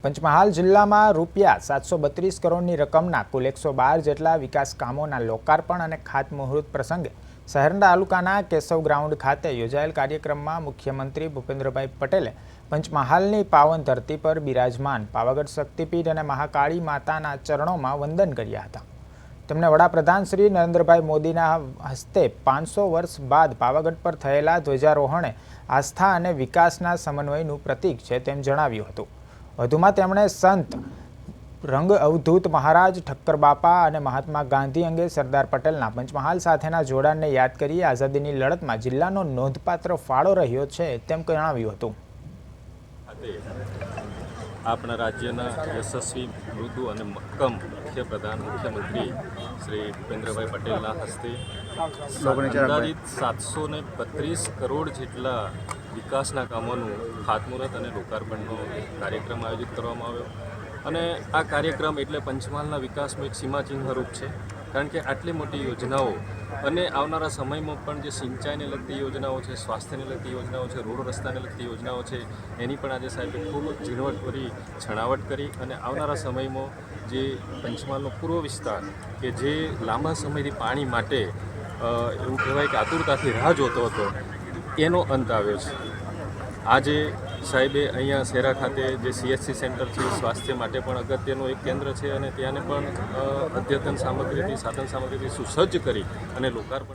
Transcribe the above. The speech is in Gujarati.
પંચમહાલ જિલ્લામાં રૂપિયા 732 કરોડની રકમના કુલ 112 જેટલા વિકાસ કામોના લોકાર્પણ અને ખાતમુહૂર્ત પ્રસંગે શહેરના તાલુકાના કેશવ ગ્રાઉન્ડ ખાતે યોજાયેલ કાર્યક્રમમાં મુખ્યમંત્રી ભૂપેન્દ્રભાઈ પટેલે પંચમહાલની પાવન ધરતી પર બિરાજમાન પાવાગઢ શક્તિપીઠ અને મહાકાળી માતાના ચરણોમાં વંદન કર્યા હતા। તેમણે વડાપ્રધાન શ્રી નરેન્દ્રભાઈ મોદીના હસ્તે 500 વર્ષ બાદ પાવાગઢ પર થયેલા ધ્વજારોહણે આસ્થા અને વિકાસના સમન્વયનું પ્રતીક છે તેમ જણાવ્યું હતું। વધુમાં તેમણે સંત રંગ અવધૂત મહારાજ ઠક્કર બાપા અને મહાત્મા ગાંધી અંગે સરદાર પટેલના પંચમહાલ સાથેના જોડાણને યાદ કરી આઝાદીની લડતમાં જિલ્લાનો નોંધપાત્ર ફાળો રહ્યો છે તેમ જણાવ્યું હતું। આપણા રાજ્યના યશસ્વી મૃદુ અને મક્કમ મુખ્યમંત્રી શ્રી ભૂપેન્દ્રભાઈ પટેલના હસ્તે અંદાજિત 732 કરોડ જેટલા વિકાસના કામોનું ખાતમુહૂર્ત અને લોકાર્પણનો કાર્યક્રમ આયોજિત કરવામાં આવ્યો અને આ કાર્યક્રમ એટલે પંચમહાલના વિકાસનું એક સીમાચિહ્નરૂપ છે, કારણ કે આટલી મોટી યોજનાઓ અને આવનારા સમયમાં પણ જે સિંચાઈને લગતી યોજનાઓ છે, સ્વાસ્થ્યને લગતી યોજનાઓ છે, રોડ રસ્તાને લગતી યોજનાઓ છે, એની પણ આજે સાહેબે ખૂબ ઝીણવટભરી છણાવટ કરી અને આવનારા સમયમાં જે પંચમહાલનો પૂર્વ વિસ્તાર કે જે લાંબા સમયથી પાણી માટે એવું કહેવાય કે આતુરતાથી રાહ જોતો હતો, એનો અંત આવ્યો છે। આજે સાહેબે અહીંયા શેરા ખાતે જે CHC સેન્ટર છે સ્વાસ્થ્ય માટે પણ અગત્યનું એક કેન્દ્ર છે અને ત્યાંને પણ અદ્યતન સામગ્રીથી સાધન સામગ્રીથી સુસજ્જ કરી અને લોકાર્પણ